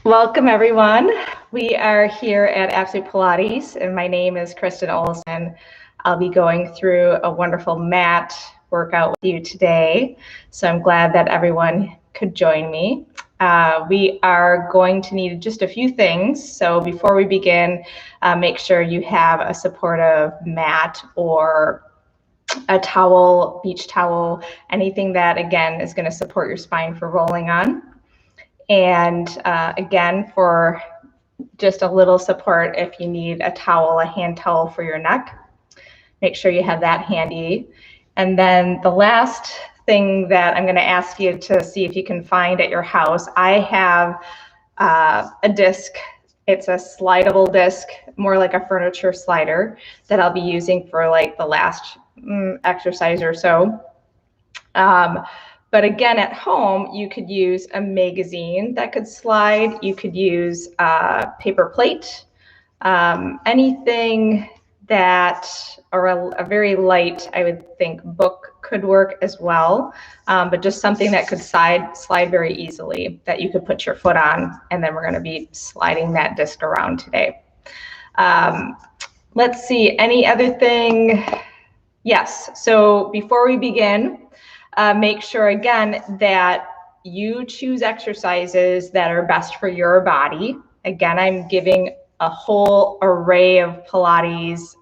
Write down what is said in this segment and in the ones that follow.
Welcome, everyone. We are here at Absolute Pilates, and my name is Kristin Olson. I'll be going through a wonderful mat workout with you today, so I'm glad that everyone could join me. We are going to need just a few things, so before we begin, make sure you have a supportive mat or a towel, beach towel, anything that, again, is going to support your spine for rolling on. And again, for just a little support, if you need a towel, a hand towel for your neck, make sure you have that handy. And then the last thing that I'm going to ask you to see if you can find at your house, I have a disc. It's a slidable disc, more like a furniture slider, that I'll be using for like the last exercise or so. But again, at home, you could use a magazine that could slide. You could use a paper plate, anything that, or a very light, I would think, book could work as well, but just something that could slide very easily that you could put your foot on, and then we're going to be sliding that disc around today. Let's see, any other thing? Yes, so before we begin, make sure again that you choose exercises that are best for your body. Again, I'm giving a whole array of Pilates,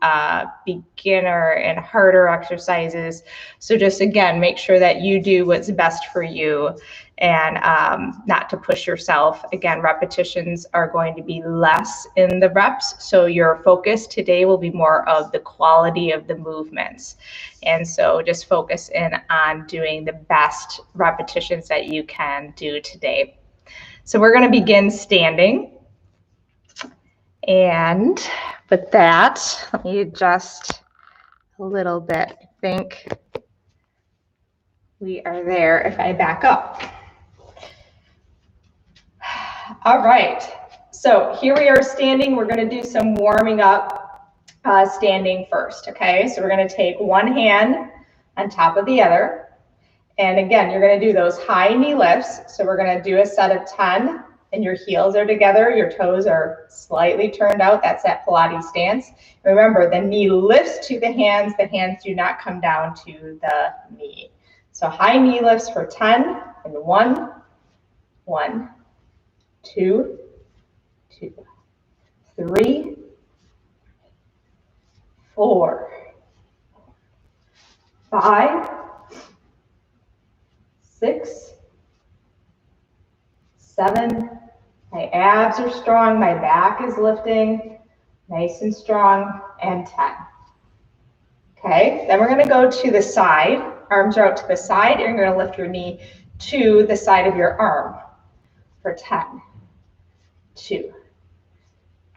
beginner and harder exercises. So just again, make sure that you do what's best for you and not to push yourself. Again, repetitions are going to be less in the reps. So your focus today will be more of the quality of the movements. And so just focus in on doing the best repetitions that you can do today. So we're going to begin standing. And with that, let me adjust a little bit. I think we are there if I back up. All right, so here we are standing. We're going to do some warming up standing first, okay? So we're going to take one hand on top of the other. And again, you're going to do those high knee lifts. So we're going to do a set of 10. And your heels are together, your toes are slightly turned out. That's that Pilates stance. Remember, the knee lifts to the hands do not come down to the knee. So high knee lifts for 10, and 1, 1, 2, 2, 3, 4, 5, 6, 7. My abs are strong, my back is lifting, nice and strong, and 10. Okay, then we're going to go to the side. Arms are out to the side, and you're going to lift your knee to the side of your arm for 10, 2,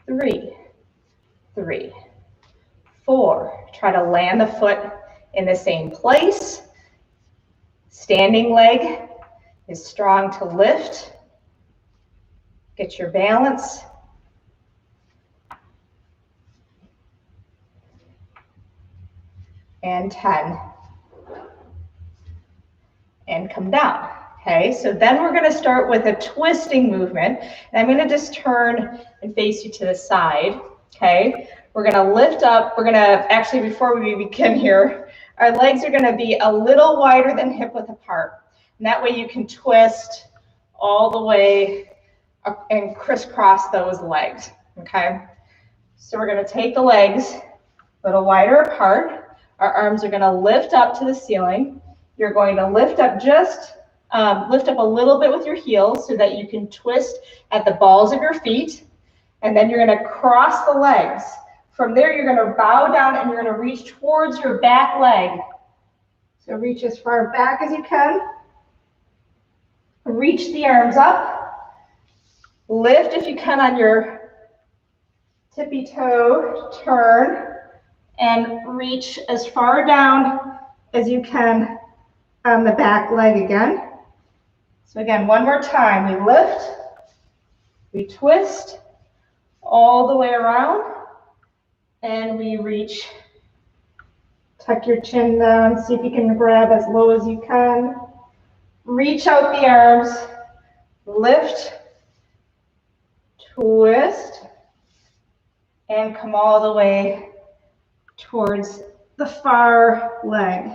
3, 3, 4. Try to land the foot in the same place. Standing leg is strong to lift. Get your balance. And 10. And come down. Okay, so then we're going to start with a twisting movement. And I'm going to just turn and face you to the side. Okay, we're going to lift up. We're going to, actually, before we begin here, our legs are going to be a little wider than hip width apart. And that way you can twist all the way up and crisscross those legs, okay? So we're going to take the legs a little wider apart. Our arms are going to lift up to the ceiling. You're going to lift up lift up a little bit with your heels so that you can twist at the balls of your feet. And then you're going to cross the legs. From there, you're going to bow down and you're going to reach towards your back leg. So reach as far back as you can. Reach the arms up. Lift if you can on your tippy toe, turn, and reach as far down as you can on the back leg again. So again, one more time. We lift, we twist all the way around, and we reach. Tuck your chin down, see if you can grab as low as you can. Reach out the arms, lift, twist, and come all the way towards the far leg,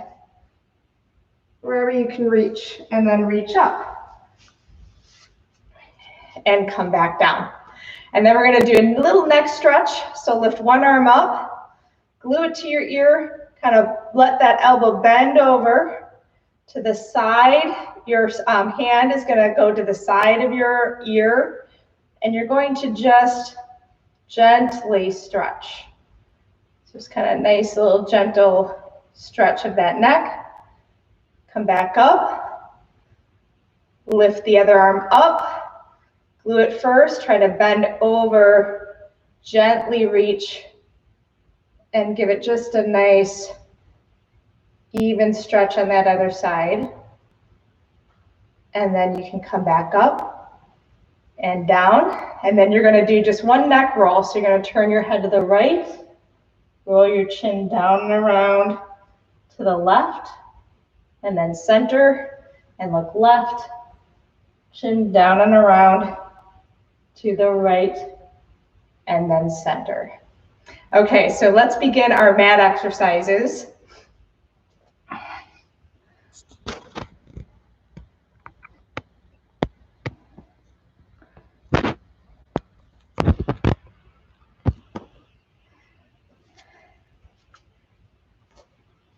wherever you can reach, and then reach up and come back down. And then we're going to do a little neck stretch. So lift one arm up, glue it to your ear, kind of let that elbow bend over to the side. Your hand is going to go to the side of your ear, and you're going to just gently stretch. Just kind of nice little gentle stretch of that neck. Come back up, lift the other arm up, glue it first, try to bend over, gently reach, and give it just a nice even stretch on that other side. And then you can come back up and down, and then you're going to do just one neck roll. So you're going to turn your head to the right, roll your chin down and around to the left, and then center, and look left, chin down and around to the right, and then center. Okay, so let's begin our mat exercises.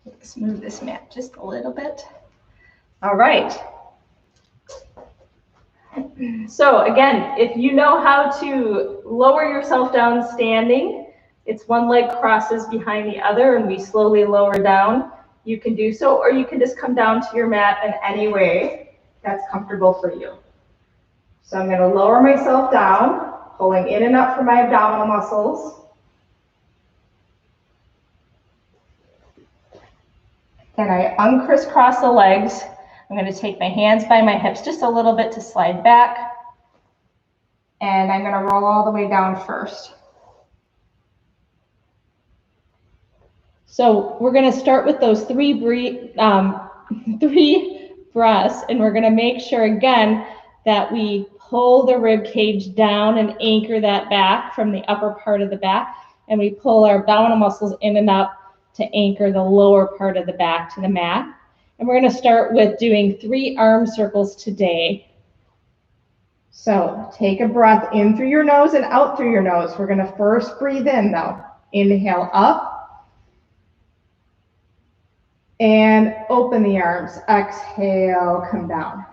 Let's move this mat just a little bit. All right. So again, if you know how to lower yourself down standing, it's one leg crosses behind the other and we slowly lower down. You can do so, or you can just come down to your mat in any way that's comfortable for you. So I'm going to lower myself down, pulling in and up from my abdominal muscles. Then I uncrisscross the legs. I'm going to take my hands by my hips just a little bit to slide back. And I'm going to roll all the way down first. So we're going to start with those three breaths, and we're going to make sure again that we pull the rib cage down and anchor that back from the upper part of the back, and we pull our abdominal muscles in and up to anchor the lower part of the back to the mat. And we're going to start with doing 3 arm circles today. So take a breath in through your nose and out through your nose. We're going to first breathe in though. Inhale up. And open the arms. Exhale, come down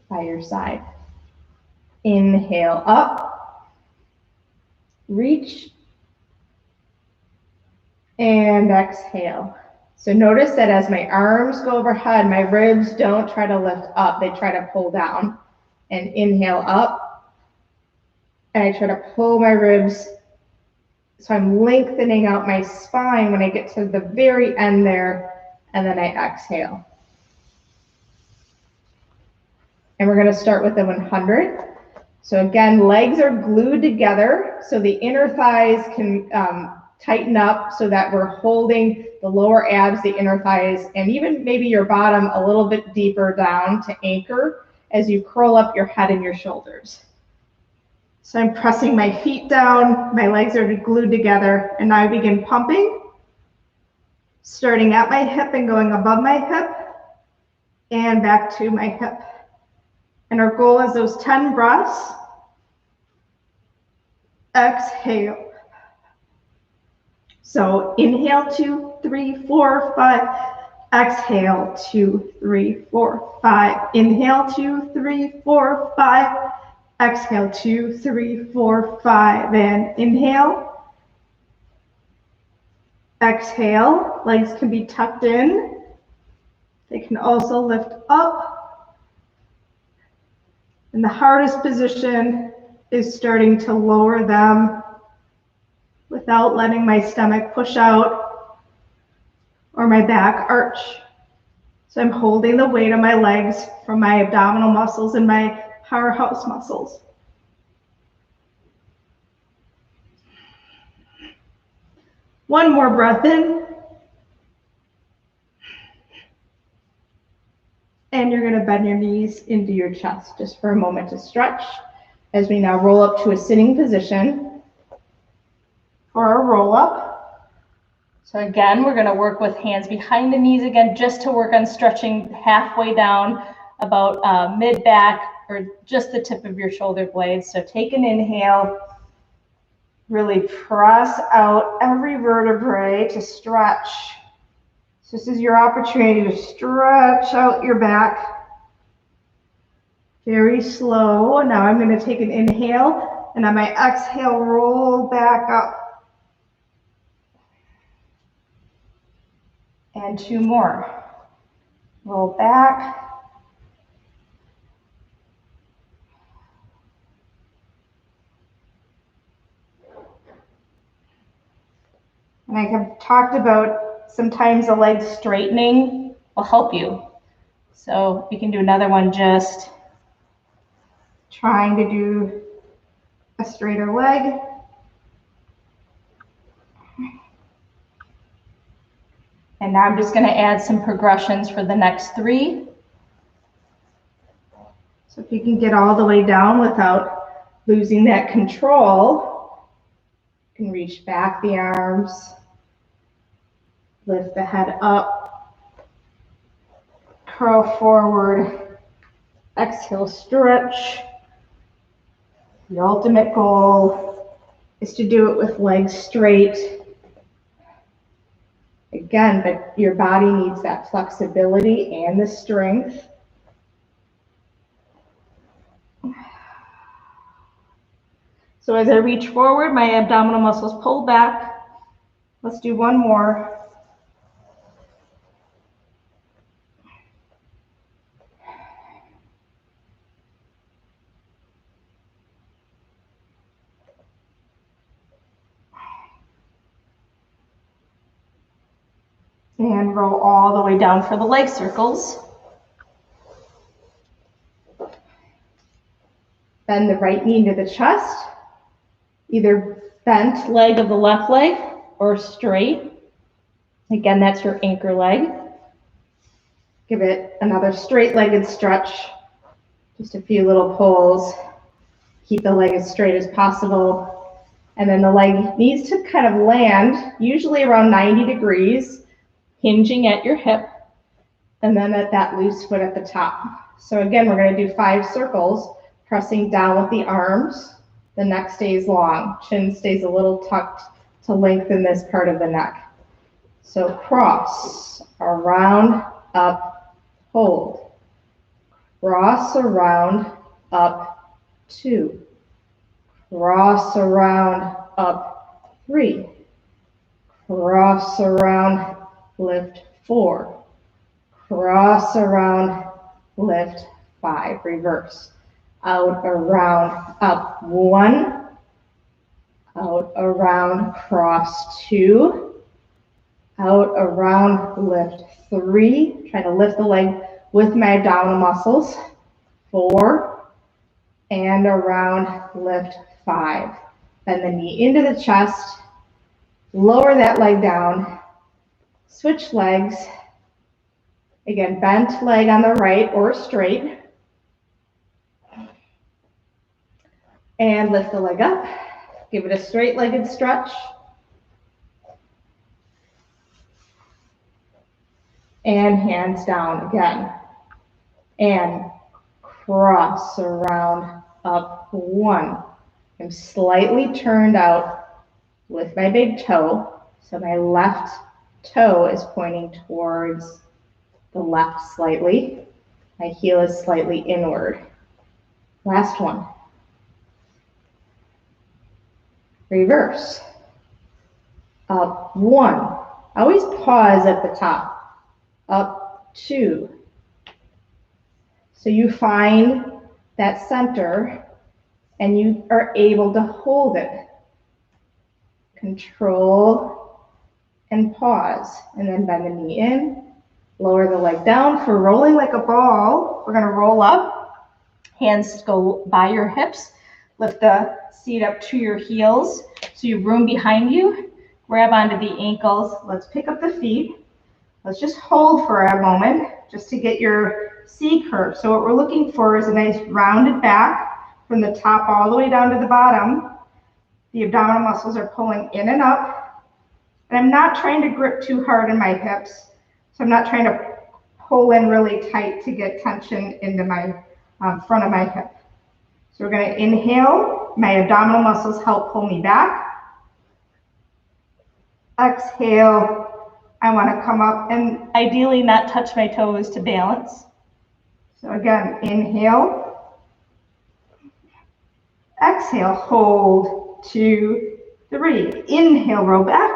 by your side. Inhale up. Reach. And exhale. So notice that as my arms go overhead, my ribs don't try to lift up, they try to pull down. And inhale up, and I try to pull my ribs, so I'm lengthening out my spine when I get to the very end there, and then I exhale. And we're going to start with the 100. So again, legs are glued together, so the inner thighs can tighten up so that we're holding the lower abs, the inner thighs, and even maybe your bottom a little bit deeper down to anchor as you curl up your head and your shoulders. So I'm pressing my feet down, my legs are glued together, and now I begin pumping, starting at my hip and going above my hip and back to my hip. And our goal is those 10 breaths. Exhale. So inhale, 2, 3, 4, 5. Exhale, 2, 3, 4, 5. Inhale, 2, 3, 4, 5. Exhale, 2, 3, 4, 5. And inhale. Exhale. Legs can be tucked in. They can also lift up. And the hardest position is starting to lower them without letting my stomach push out or my back arch. So I'm holding the weight of my legs from my abdominal muscles and my powerhouse muscles. One more breath in. And you're going to bend your knees into your chest just for a moment to stretch. as we now roll up to a sitting position for our roll up. So again, we're going to work with hands behind the knees again, just to work on stretching halfway down, about mid back or just the tip of your shoulder blades. So take an inhale, really press out every vertebrae to stretch. So this is your opportunity to stretch out your back. Very slow. Now I'm going to take an inhale, and on my exhale, roll back up. And 2 more. Roll back. And I have talked about sometimes the leg straightening will help you. So you can do another one just trying to do a straighter leg. And now I'm just going to add some progressions for the next 3. So if you can get all the way down without losing that control, you can reach back the arms, lift the head up, curl forward, exhale, stretch. The ultimate goal is to do it with legs straight. Again, but your body needs that flexibility and the strength. So as I reach forward, my abdominal muscles pull back. Let's do one more. And roll all the way down for the leg circles. Bend the right knee into the chest. Either bent leg of the left leg or straight. Again, that's your anchor leg. Give it another straight-legged stretch. Just a few little pulls. Keep the leg as straight as possible. And then the leg needs to kind of land, usually around 90 degrees, hinging at your hip, and then at that loose foot at the top. So again, we're going to do 5 circles, pressing down with the arms. The neck stays long. Chin stays a little tucked to lengthen this part of the neck. So cross, around, up, hold. Cross, around, up, 2. Cross, around, up, 3. Cross, around, lift, 4. Cross, around, lift, 5. Reverse. Out, around, up, 1. Out, around, cross, 2. Out, around, lift, 3. Try to lift the leg with my abdominal muscles. 4. And around, lift, 5. Bend the knee into the chest. Lower that leg down. Switch legs. Again, bent leg on the right or straight. And lift the leg up. Give it a straight-legged stretch. And hands down again. And cross, around, up, 1. I'm slightly turned out with my big toe. So my left toe is pointing towards the left slightly. My heel is slightly inward. Last one. Reverse. Up, 1. Always pause at the top. Up, 2. So you find that center and you are able to hold it. Control and pause. And then bend the knee in. Lower the leg down. For rolling like a ball, we're going to roll up. Hands go by your hips. Lift the seat up to your heels so you have room behind you. Grab onto the ankles. Let's pick up the feet. Let's just hold for a moment just to get your C curve. So what we're looking for is a nice rounded back, from the top all the way down to the bottom. The abdominal muscles are pulling in and up. And I'm not trying to grip too hard in my hips. So I'm not trying to pull in really tight to get tension into my front of my hip. So we're going to inhale. My abdominal muscles help pull me back. Exhale. I want to come up and ideally not touch my toes to balance. So again, inhale. Exhale, hold, 2, 3. Inhale, roll back.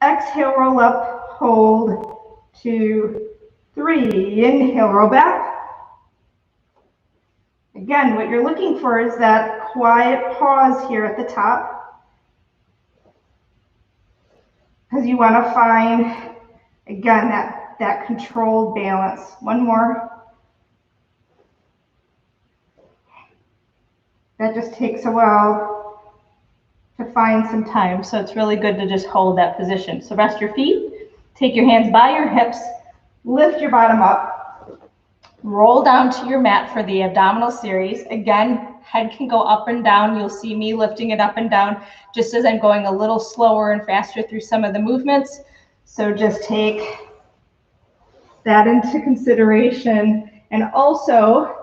Exhale, roll up, hold, 2, 3. Inhale, roll back. Again, what you're looking for is that quiet pause here at the top, because you want to find, again, that controlled balance. One more. That just takes a while to find some time, so it's really good to just hold that position. So rest your feet, take your hands by your hips, lift your bottom up, roll down to your mat for the abdominal series. Again, head can go up and down. You'll see me lifting it up and down just as I'm going a little slower and faster through some of the movements. So just take that into consideration. And also,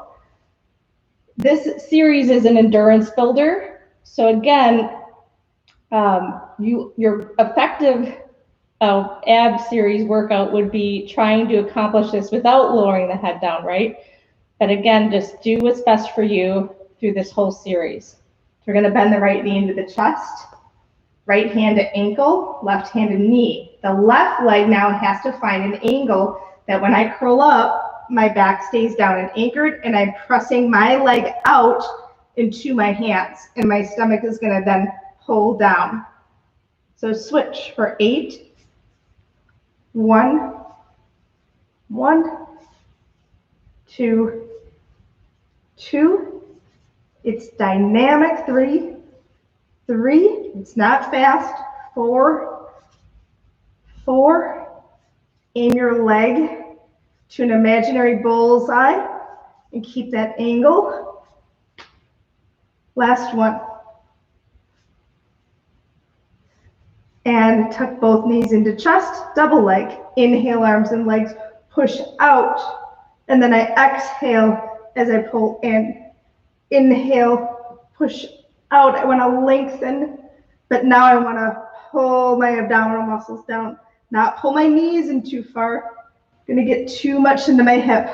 this series is an endurance builder. So again, your effective ab series workout would be trying to accomplish this without lowering the head down, right? But again, just do what's best for you through this whole series. So we're going to bend the right knee into the chest, right hand to ankle, left hand to knee. The left leg now has to find an angle that when I curl up, my back stays down and anchored, and I'm pressing my leg out into my hands, and my stomach is going to then pull down. So switch for 8. 1, 2, 2. It's dynamic. 3, it's not fast. 4, aim your leg to an imaginary bullseye and keep that angle. Last one. And tuck both knees into chest, double leg. Inhale, arms and legs, push out. And then I exhale as I pull in. Inhale, push out. I want to lengthen, but now I want to pull my abdominal muscles down, not pull my knees in too far. I'm going to get too much into my hip.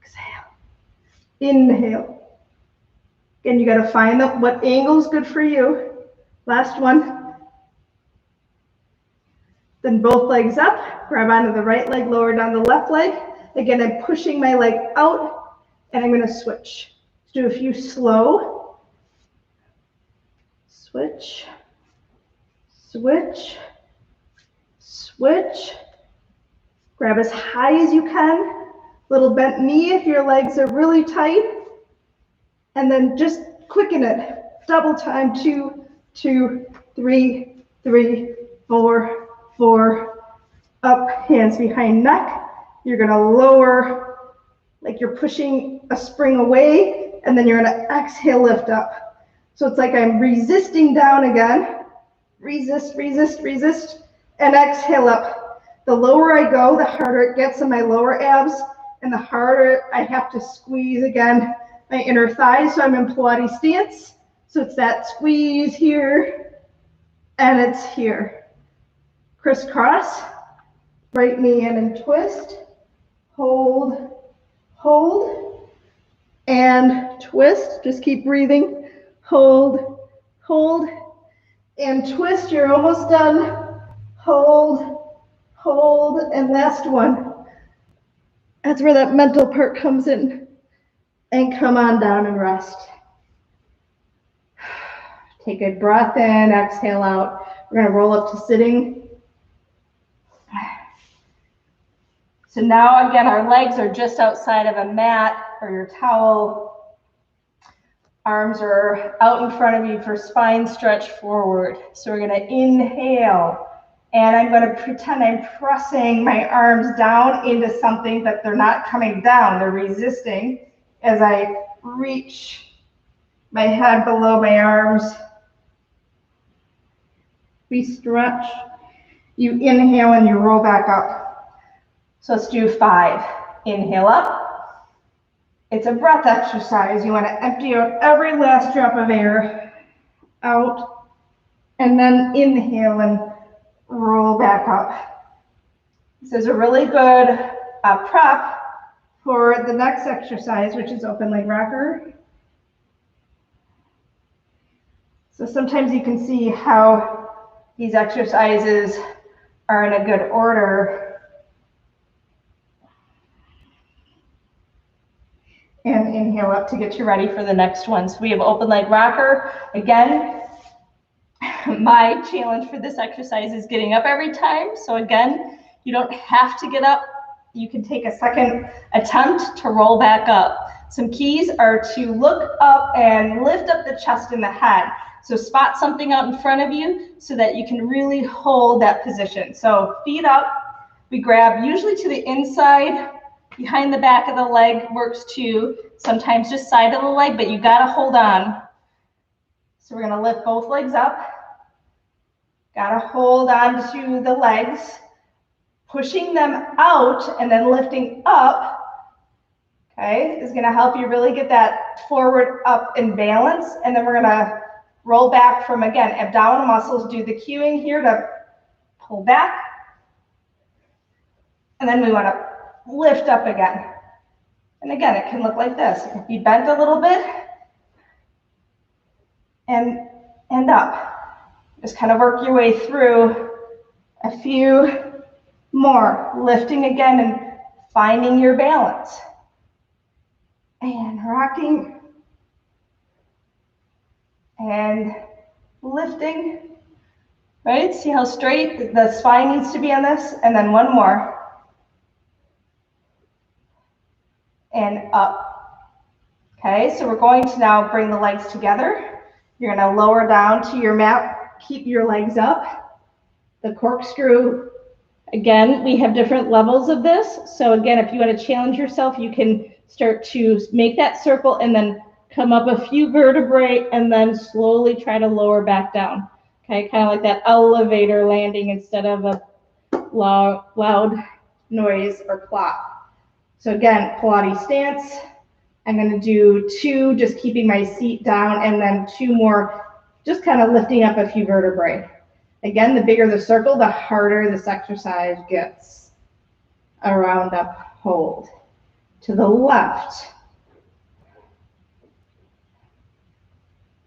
Exhale. Inhale. Again, you got to find what angle is good for you. Last one. Then both legs up, grab onto the right leg, lower down the left leg. Again, I'm pushing my leg out, and I'm going to switch. Let's do a few slow. Switch, switch, switch. Grab as high as you can. Little bent knee if your legs are really tight. And then just quicken it. Double time, 2, 2, 3, 3, 4. 4, up, hands behind neck. You're going to lower like you're pushing a spring away, and then you're going to exhale, lift up. So it's like I'm resisting down again. Resist, resist, resist, and exhale up. The lower I go, the harder it gets in my lower abs, and the harder I have to squeeze again my inner thighs. So I'm in Pilates stance. So it's that squeeze here, and it's here. Crisscross, right knee in and twist, hold, hold, and twist. Just keep breathing. Hold, hold, and twist. You're almost done. Hold, hold, and last one. That's where that mental part comes in. And come on down and rest. Take a breath in, exhale out. We're going to roll up to sitting. So now, again, our legs are just outside of a mat or your towel. Arms are out in front of you for spine stretch forward. So we're going to inhale, and I'm going to pretend I'm pressing my arms down into something, but they're not coming down. They're resisting. as I reach my head below my arms. We stretch. You inhale and you roll back up. So let's do 5. Inhale up. It's a breath exercise. You want to empty out every last drop of air out, and then inhale and roll back up. This is a really good prep for the next exercise, which is open leg rocker. So sometimes you can see how these exercises are in a good order. And inhale up to get you ready for the next one. So we have open leg rocker. Again, my challenge for this exercise is getting up every time. So again, you don't have to get up. You can take a second attempt to roll back up. Some keys are to look up and lift up the chest and the head. So spot something out in front of you so that you can really hold that position. So feet up, we grab usually to the inside, behind the back of the leg works too. Sometimes just side of the leg, but you gotta hold on. So we're gonna lift both legs up. Gotta hold on to the legs, pushing them out and then lifting up, okay, is gonna help you really get that forward up in balance. And then we're gonna roll back from, again, abdominal muscles, do the cueing here to pull back. And then we wanna lift up again. And again, it can look like this. Be bent a little bit and up. Just kind of work your way through a few more. Lifting again and finding your balance. And rocking. And lifting. Right? See how straight the spine needs to be on this? And then one more. And up. Okay, so we're going to now bring the legs together. You're going to lower down to your mat. Keep your legs up. The corkscrew, again, we have different levels of this. So again, if you want to challenge yourself, you can start to make that circle and then come up a few vertebrae and then slowly try to lower back down. Okay, kind of like that elevator landing instead of a loud noise or plop. So again, Pilates stance. I'm going to do 2, just keeping my seat down, and then 2 more, just kind of lifting up a few vertebrae. Again, the bigger the circle, the harder this exercise gets. A round up, hold. To the left.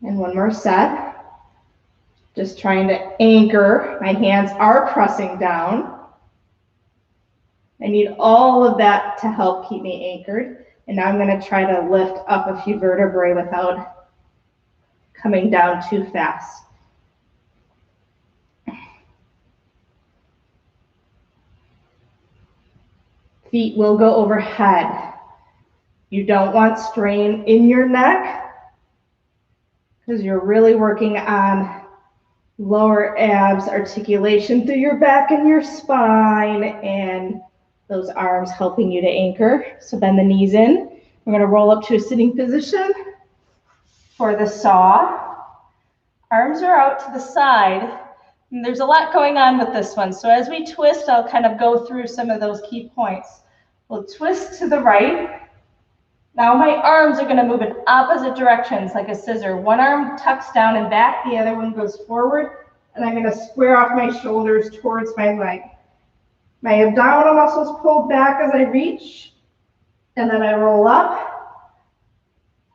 And one more set. Just trying to anchor. My hands are pressing down. I need all of that to help keep me anchored. And now I'm going to try to lift up a few vertebrae without coming down too fast. Feet will go overhead. You don't want strain in your neck because you're really working on lower abs, articulation through your back and your spine, and those arms helping you to anchor. So bend the knees in. We're going to roll up to a sitting position for the saw. Arms are out to the side. And there's a lot going on with this one. So as we twist, I'll kind of go through some of those key points. We'll twist to the right. Now my arms are going to move in opposite directions like a scissor. One arm tucks down and back, the other one goes forward, and I'm going to square off my shoulders towards my leg. My abdominal muscles pull back as I reach, and then I roll up.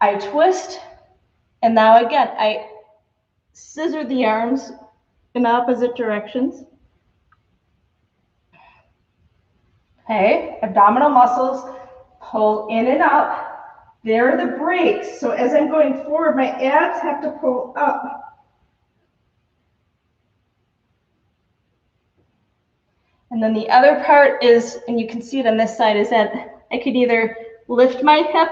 I twist, and now again, I scissor the arms in opposite directions. Okay, abdominal muscles pull in and up. There are the brakes. So as I'm going forward, my abs have to pull up. And then the other part is, and you can see it on this side, is that I could either lift my hip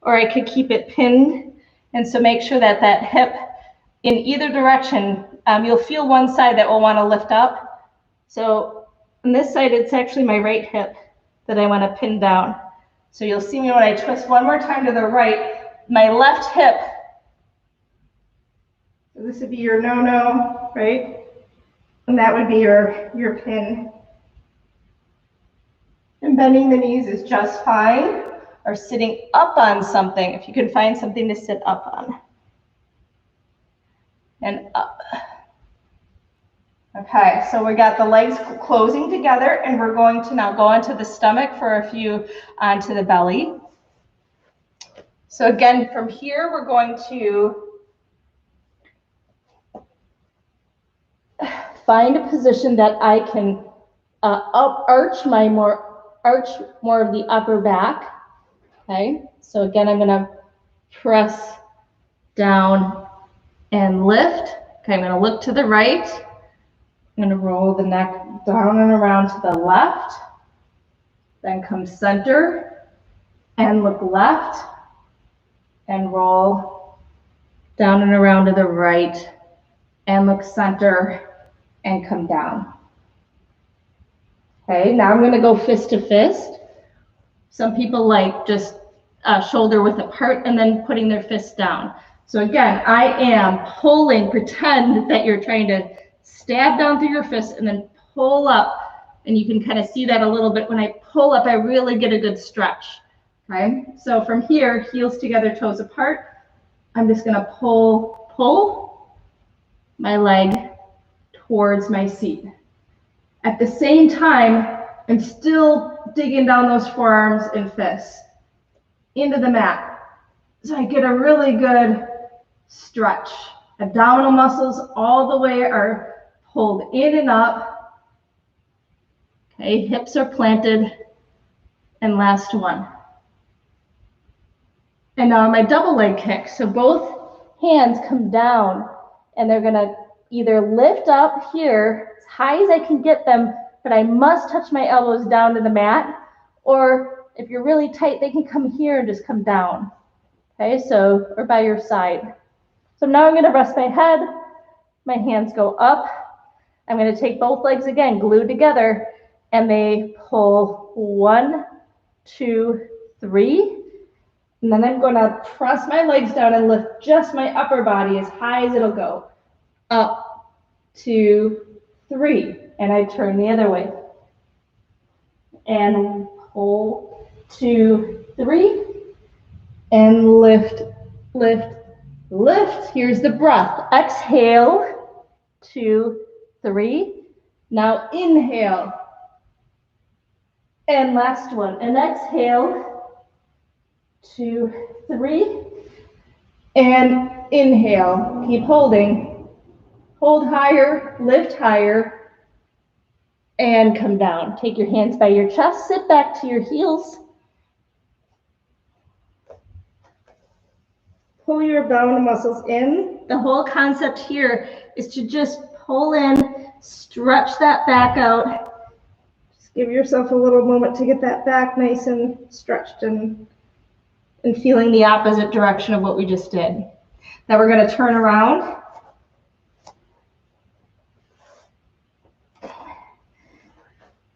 or I could keep it pinned. And so make sure that that hip in either direction, you'll feel one side that will want to lift up. So on this side, it's actually my right hip that I want to pin down. So you'll see me when I twist one more time to the right, my left hip, so this would be your no-no, right? And that would be your pin. And bending the knees is just fine, or sitting up on something, if you can find something to sit up on. And up. Okay, so we got the legs closing together, and we're going to now go onto the stomach for a few onto the belly. So again, from here, we're going to find a position that I can arch more of the upper back. Okay, so again, I'm gonna press down and lift. Okay, I'm gonna look to the right. I'm gonna roll the neck down and around to the left. Then come center and look left and roll down and around to the right and look center and come down. Okay, now I'm gonna go fist to fist. Some people like just shoulder width apart and then putting their fist down. So again, I am pulling, pretend that you're trying to stab down through your fist and then pull up. And you can kind of see that a little bit. When I pull up, I really get a good stretch. Okay, so from here, heels together, toes apart. I'm just gonna pull my leg towards my seat. At the same time, I'm still digging down those forearms and fists into the mat. So I get a really good stretch. Abdominal muscles all the way are pulled in and up. Okay, hips are planted. And last one. And now my double leg kick. So both hands come down and they're gonna either lift up here as high as I can get them, but I must touch my elbows down to the mat, or if you're really tight, they can come here and just come down. Okay, so, or by your side. So now I'm gonna rest my head, my hands go up. I'm gonna take both legs again, glued together, and they pull 1, 2, 3. And then I'm gonna press my legs down and lift just my upper body as high as it'll go. Up, 2, 3. And I turn the other way. And pull, 2, 3. And lift, lift, lift. Here's the breath. Exhale, 2, 3. Now inhale. And last one. And exhale, 2, 3. And inhale. Keep holding. Hold higher, lift higher. And come down. Take your hands by your chest. Sit back to your heels. Pull your abdominal muscles in. The whole concept here is to just pull in, stretch that back out. Just give yourself a little moment to get that back nice and stretched and feeling the opposite direction of what we just did. Now we're going to turn around.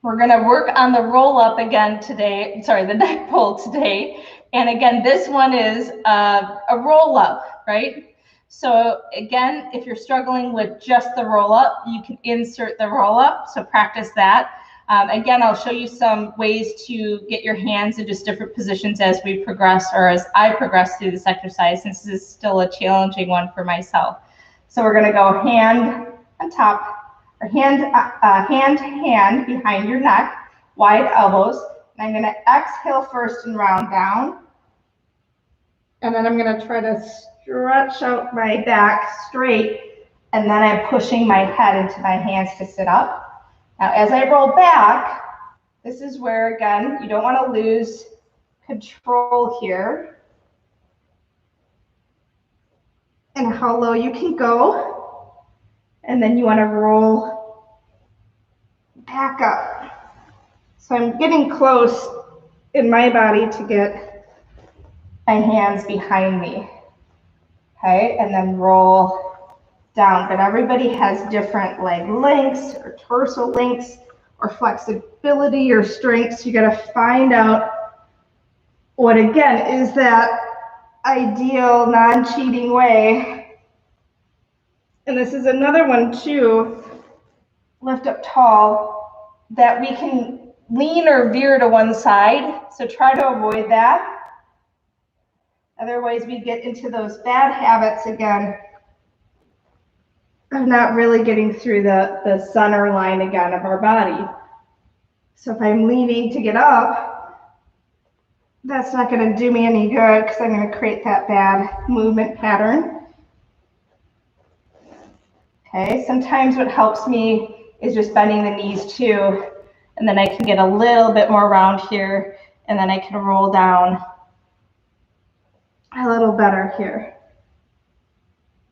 We're going to work on the roll up again today, the neck pull today. And again, this one is a roll up, right? So again, if you're struggling with just the roll up, you can insert the roll up. So practice that. Again, I'll show you some ways to get your hands in just different positions as we progress, or as I progress through this exercise, since this is still a challenging one for myself. So we're going to go hand on top, or hand to hand behind your neck, wide elbows. And I'm going to exhale first and round down. And then I'm going to try to stretch out my back straight. And then I'm pushing my head into my hands to sit up. Now, as I roll back, this is where, again, you don't want to lose control here. And how low you can go. And then you want to roll back up. So I'm getting close in my body to get my hands behind me. Okay, and then roll down. But everybody has different leg lengths or torso lengths or flexibility or strengths. You got to find out what again is that ideal non-cheating way. And this is another one too, lift up tall, that we can lean or veer to one side. So try to avoid that. Otherwise we get into those bad habits again of not really getting through the center line again of our body. So if I'm leaning to get up, that's not going to do me any good because I'm going to create that bad movement pattern. Okay, sometimes what helps me is just bending the knees too, and then I can get a little bit more round here, and then I can roll down a little better here.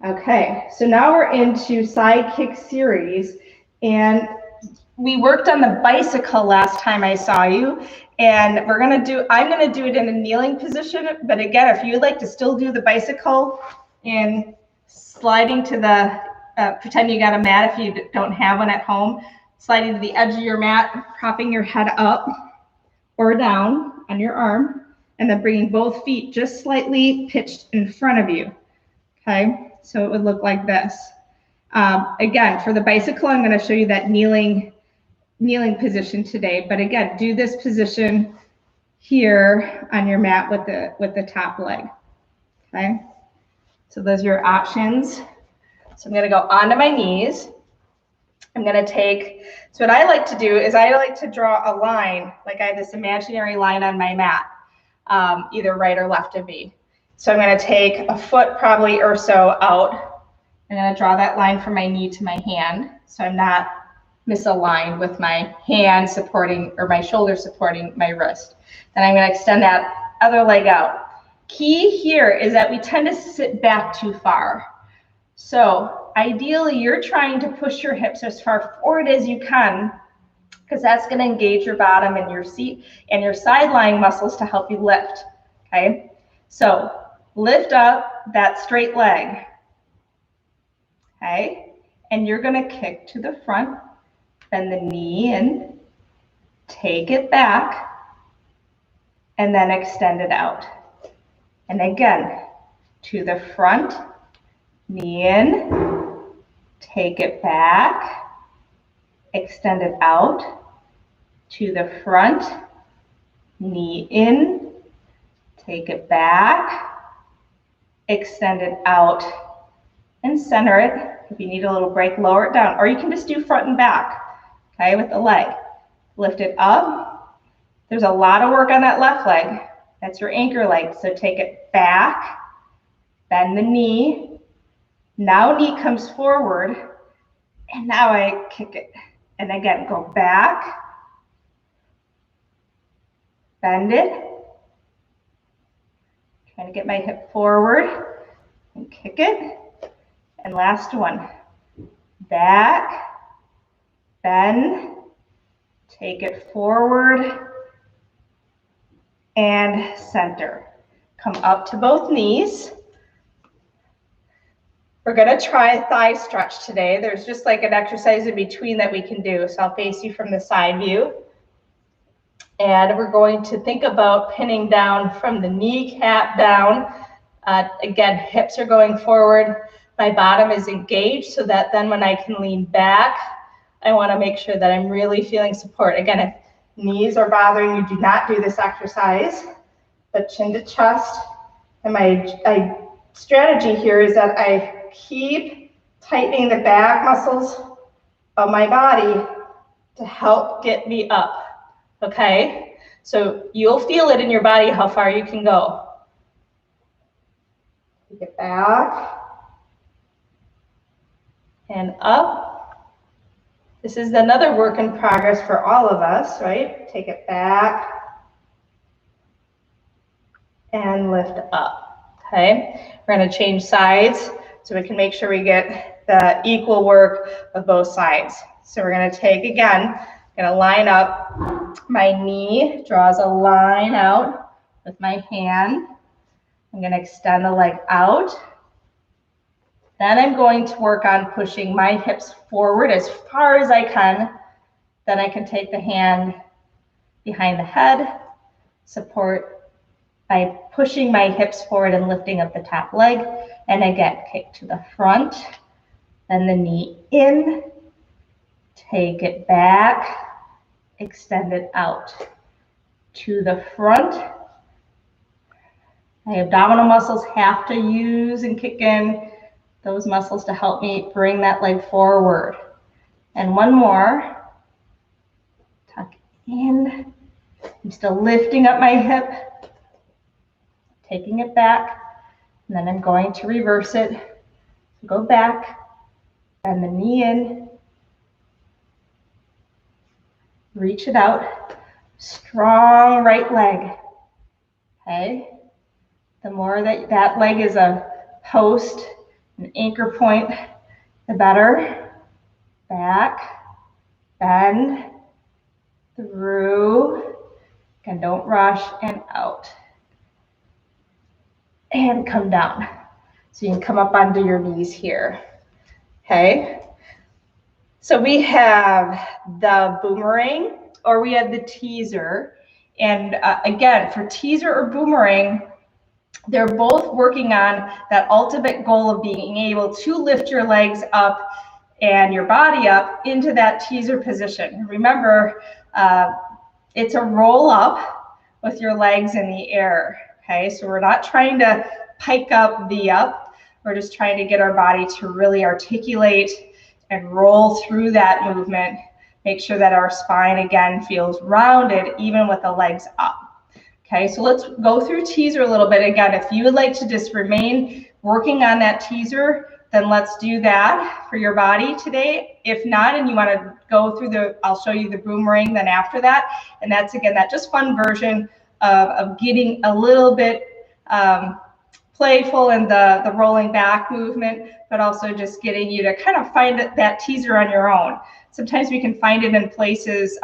Okay, so now we're into side kick series, and we worked on the bicycle last time I saw you, and I'm gonna do it in a kneeling position, but again, if you'd like to still do the bicycle in sliding to the, pretend you got a mat if you don't have one at home, sliding to the edge of your mat, propping your head up or down on your arm, and then bringing both feet just slightly pitched in front of you, okay? So it would look like this. Again, for the bicycle, I'm going to show you that kneeling position today. But again, do this position here on your mat with the top leg. Okay. So those are your options. So I'm going to go onto my knees. I'm going to take. So what I like to do is I like to draw a line, like I have this imaginary line on my mat, either right or left of me. So I'm going to take a foot probably or so out. I'm going to draw that line from my knee to my hand, so I'm not misaligned with my hand supporting or my shoulder supporting my wrist. Then I'm going to extend that other leg out. Key here is that we tend to sit back too far. So ideally, you're trying to push your hips as far forward as you can, because that's going to engage your bottom and your seat and your side lying muscles to help you lift. Okay, so lift up that straight leg, okay? And you're gonna kick to the front, bend the knee in, take it back, and then extend it out. And again, to the front, knee in, take it back, extend it out, to the front, knee in, take it back, extend it out, and center it. If you need a little break, lower it down, or you can just do front and back, okay, with the leg. Lift it up. There's a lot of work on that left leg. That's your anchor leg, so take it back, bend the knee. Now knee comes forward, and now I kick it. And again, go back, bend it. Trying to get my hip forward and kick it. And last one, back, bend, take it forward, and center. Come up to both knees. We're gonna try a thigh stretch today. There's just like an exercise in between that we can do. So I'll face you from the side view. And we're going to think about pinning down from the kneecap down. Again, hips are going forward. My bottom is engaged so that then when I can lean back, I want to make sure that I'm really feeling support. Again, if knees are bothering you, do not do this exercise, but chin to chest. And my strategy here is that I keep tightening the back muscles of my body to help get me up. Okay, so you'll feel it in your body how far you can go. Take it back and up. This is another work in progress for all of us, right? Take it back and lift up. Okay, we're going to change sides so we can make sure we get the equal work of both sides. So we're going to take again. Going to line up, my knee draws a line out with my hand. I'm going to extend the leg out. Then I'm going to work on pushing my hips forward as far as I can. Then I can take the hand behind the head, support by pushing my hips forward and lifting up the top leg. And again, kick to the front, then the knee in, take it back, extend it out to the front. My abdominal muscles have to use and kick in those muscles to help me bring that leg forward. And one more. Tuck in. I'm still lifting up my hip, taking it back, and then I'm going to reverse it. Go back, bend the knee in, reach it out, strong right leg, okay? The more that leg is a post, an anchor point, the better. Back, bend, through, and don't rush, and out. And come down. So you can come up onto your knees here, okay? So we have the boomerang, or we have the teaser. And again, for teaser or boomerang, they're both working on that ultimate goal of being able to lift your legs up and your body up into that teaser position. Remember, it's a roll up with your legs in the air, okay? So we're not trying to pike up, V up. We're just trying to get our body to really articulate and roll through that movement. Make sure that our spine, again, feels rounded, even with the legs up. Okay, so let's go through teaser a little bit. Again, if you would like to just remain working on that teaser, then let's do that for your body today. If not, and you want to go through I'll show you the boomerang then after that. And that's, again, that just fun version of getting a little bit playful in the rolling back movement, but also just getting you to kind of find that teaser on your own. Sometimes we can find it in places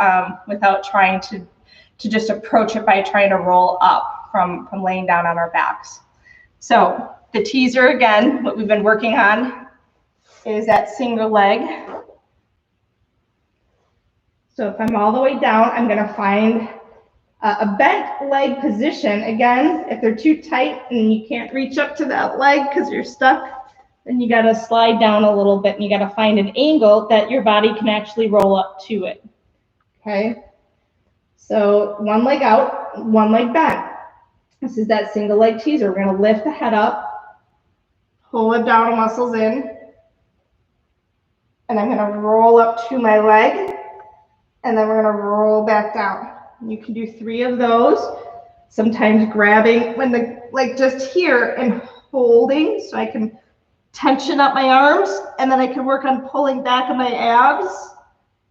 without trying to just approach it by trying to roll up from laying down on our backs. So the teaser, again, what we've been working on is that single leg. So if I'm all the way down, I'm going to find a bent leg position. Again, if they're too tight and you can't reach up to that leg because you're stuck, then you got to slide down a little bit and you got to find an angle that your body can actually roll up to it. Okay. So one leg out, one leg bent. This is that single leg teaser. We're going to lift the head up, pull abdominal muscles in, and I'm going to roll up to my leg, and then we're going to roll back down. You can do 3 of those, sometimes grabbing when the leg just here and holding so I can tension up my arms, and then I can work on pulling back on my abs.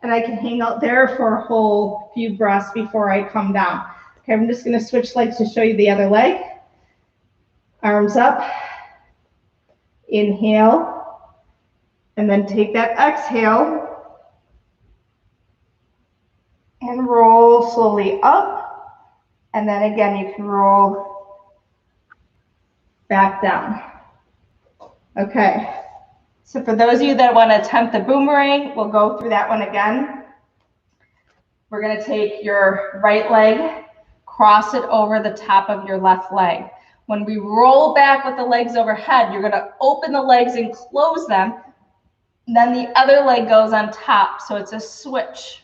And I can hang out there for a whole few breaths before I come down. Okay, I'm just going to switch legs to show you the other leg. Arms up. Inhale. And then take that exhale. And roll slowly up. And then again, you can roll back down. Okay. So for those of you that want to attempt the boomerang, we'll go through that one again. We're going to take your right leg, cross it over the top of your left leg. When we roll back with the legs overhead, you're going to open the legs and close them. Then the other leg goes on top, so it's a switch.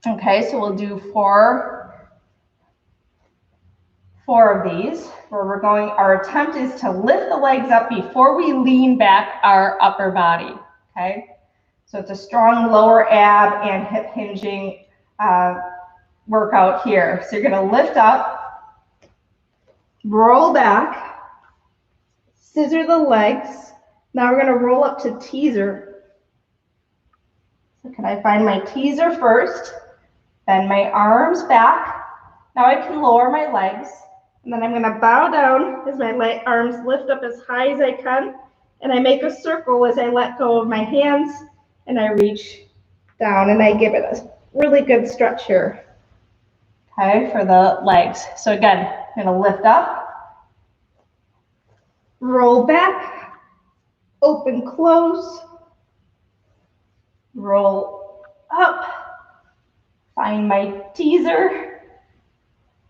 Okay, so we'll do four of these, where we're going, our attempt is to lift the legs up before we lean back our upper body, okay? So it's a strong lower ab and hip hinging workout here. So you're gonna lift up, roll back, scissor the legs. Now we're gonna roll up to teaser. So can I find my teaser first, bend my arms back. Now I can lower my legs. And then I'm going to bow down as my arms lift up as high as I can. And I make a circle as I let go of my hands and I reach down and I give it a really good stretch here. Okay, for the legs. So again, I'm going to lift up, roll back, open, close, roll up, find my teaser,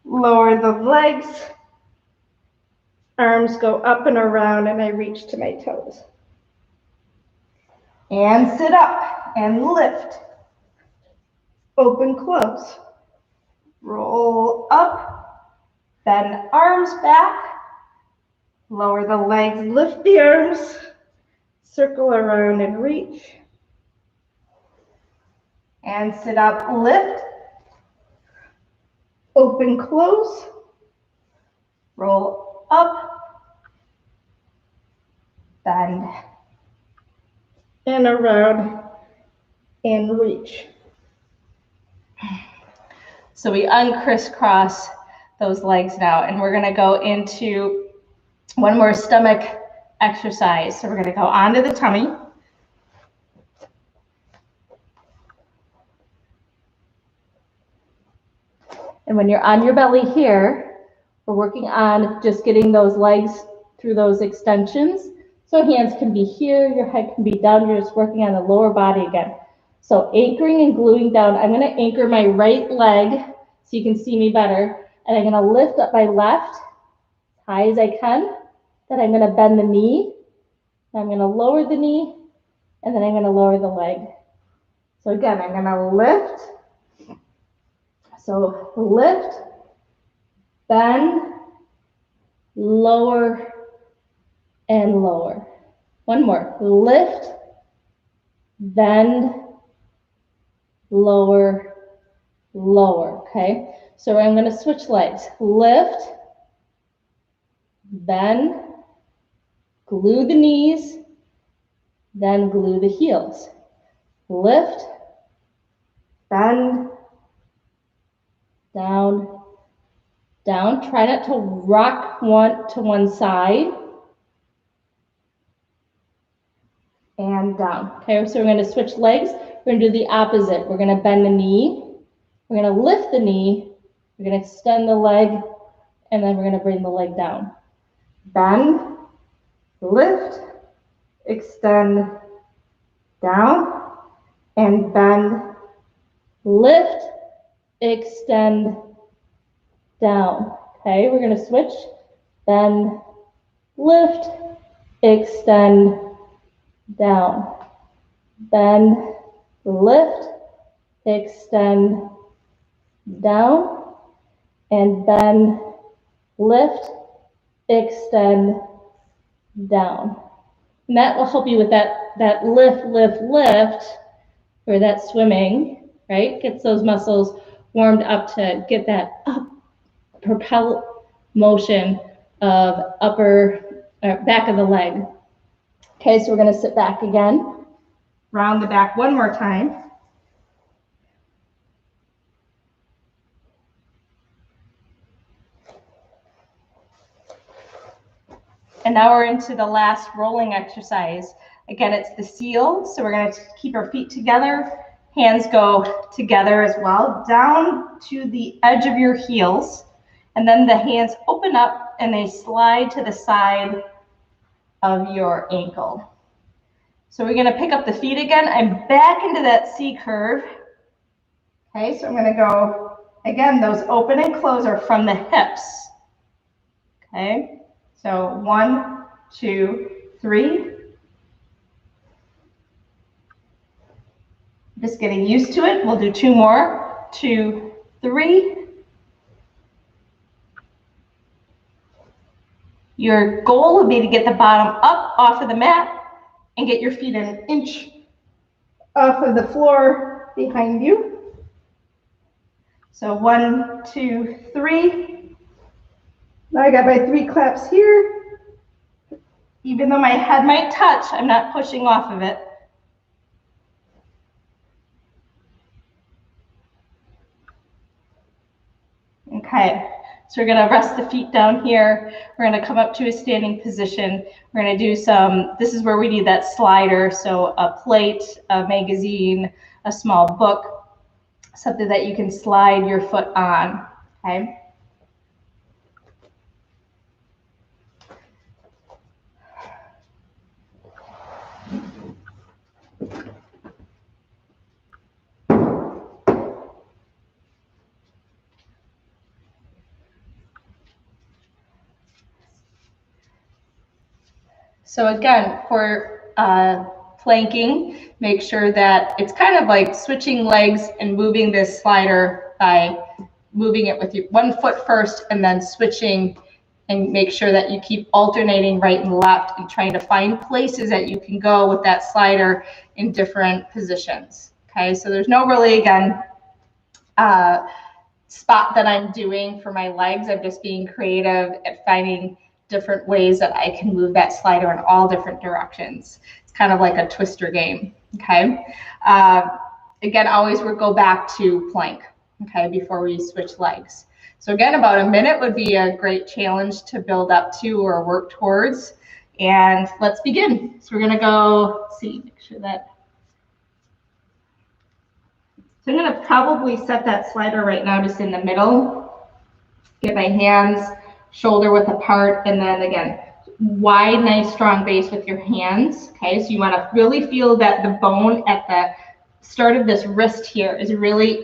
lower the legs, Arms go up and around and I reach to my toes. And sit up and lift. Open, close. Roll up, bend arms back. Lower the legs, lift the arms. Circle around and reach. And sit up, lift. Open, close. Roll up, bend, and around, and reach. So we uncrisscross those legs now, and we're going to go into one more stomach exercise. So we're going to go onto the tummy. And when you're on your belly here, we're working on just getting those legs through those extensions. So hands can be here, your head can be down. You're just working on the lower body again. So anchoring and gluing down. I'm going to anchor my right leg so you can see me better. And I'm going to lift up my left as high as I can. Then I'm going to bend the knee. I'm going to lower the knee. And then I'm going to lower the leg. So again, I'm going to lift. So lift, bend, lower, and lower. One more. Lift, bend, lower, lower. Okay? So I'm going to switch legs. Lift, bend, glue the knees, then glue the heels. Lift, bend, down, down. Try not to rock to one side. And down. Okay, so we're going to switch legs. We're going to do the opposite. We're going to bend the knee. We're going to lift the knee. We're going to extend the leg. And then we're going to bring the leg down. Bend, lift, extend, down, and bend, lift, extend, down. Okay, we're going to switch. Bend, lift, extend, down. Bend, lift, extend, down, and bend, lift, extend, down. And that will help you with that lift, lift, lift, or that swimming, right? Gets those muscles warmed up to get that up, propel motion of back of the leg. Okay, so we're going to sit back again. Round the back one more time. And now we're into the last rolling exercise. Again, it's the seal. So we're going to keep our feet together. Hands go together as well, down to the edge of your heels. And then the hands open up and they slide to the side of your ankle. So we're going to pick up the feet again. I'm back into that C curve. Okay, so I'm going to go, again, those open and close are from the hips. Okay, so 1, 2, 3. Just getting used to it. We'll do 2 more. 2, 3. Your goal would be to get the bottom up off of the mat and get your feet an inch off of the floor behind you. So 1, 2, 3. Now I got my 3 claps here. Even though my head might touch, I'm not pushing off of it. Okay, so we're going to rest the feet down here. We're going to come up to a standing position. We're going to do this is where we need that slider. So a plate, a magazine, a small book, something that you can slide your foot on, okay? So again, for planking, make sure that it's kind of like switching legs and moving this slider by moving it with your 1 foot first and then switching, and make sure that you keep alternating right and left and trying to find places that you can go with that slider in different positions. Okay, so there's no really, again, spot that I'm doing for my legs. I'm just being creative at finding different ways that I can move that slider in all different directions. It's kind of like a twister game, okay? Again, always we'll go back to plank, okay, before we switch legs. So again, about a minute would be a great challenge to build up to or work towards. And let's begin. So we're gonna go, make sure that. So I'm gonna probably set that slider right now just in the middle. Get my hands shoulder width apart, and then again, wide, nice, strong base with your hands. Okay, so you want to really feel that the bone at the start of this wrist here is really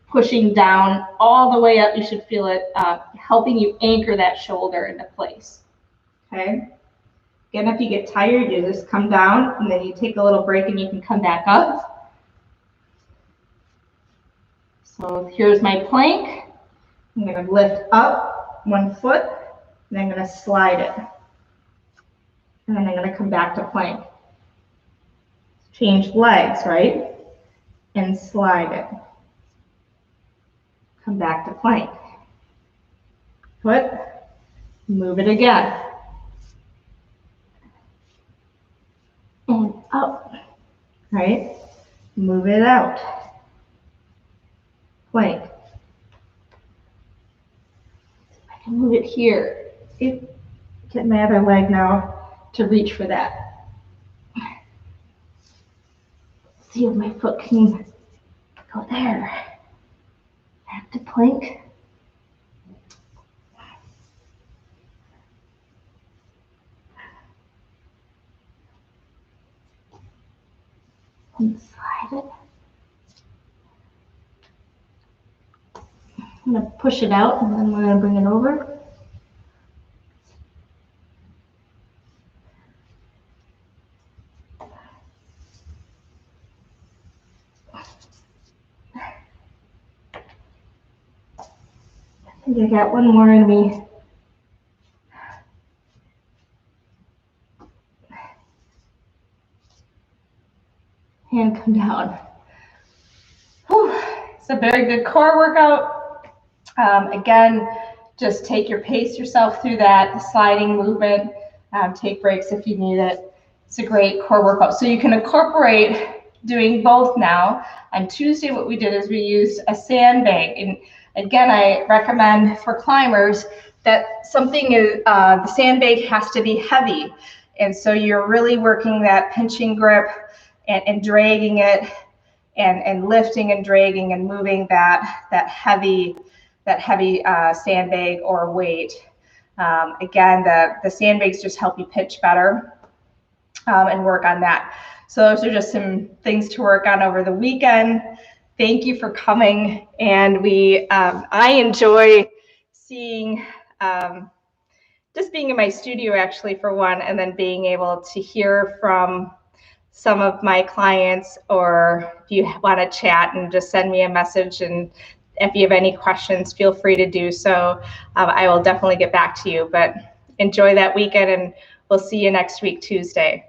pushing down all the way up. You should feel it helping you anchor that shoulder into place. Okay, again, if you get tired, you just come down and then you take a little break and you can come back up. So here's my plank. I'm going to lift up 1 foot, and I'm going to slide it. And then I'm going to come back to plank. Change legs, right? And slide it. Come back to plank. Foot, move it again. And up, right? Move it out. Plank. I can move it here. Get my other leg now to reach for that. See if my foot can go there. Back to plank. And slide it. I'm going to push it out and then we're going to bring it over. I think I got one more in me. And come down. Whew. It's a very good core workout. Again, just take your pace yourself through that sliding movement. Take breaks if you need it. It's a great core workout. So you can incorporate doing both now. On Tuesday, what we did is we used a sandbag. And again, I recommend for climbers that the sandbag has to be heavy. And so you're really working that pinching grip and dragging it and lifting and dragging and moving that heavy sandbag or weight. Again, the sandbags just help you pitch better and work on that. So those are just some things to work on over the weekend. Thank you for coming. And I enjoy seeing, just being in my studio actually for one, and then being able to hear from some of my clients, or if you want to chat and just send me a message, and if you have any questions, feel free to do so. I will definitely get back to you, but enjoy that weekend and we'll see you next week, Tuesday.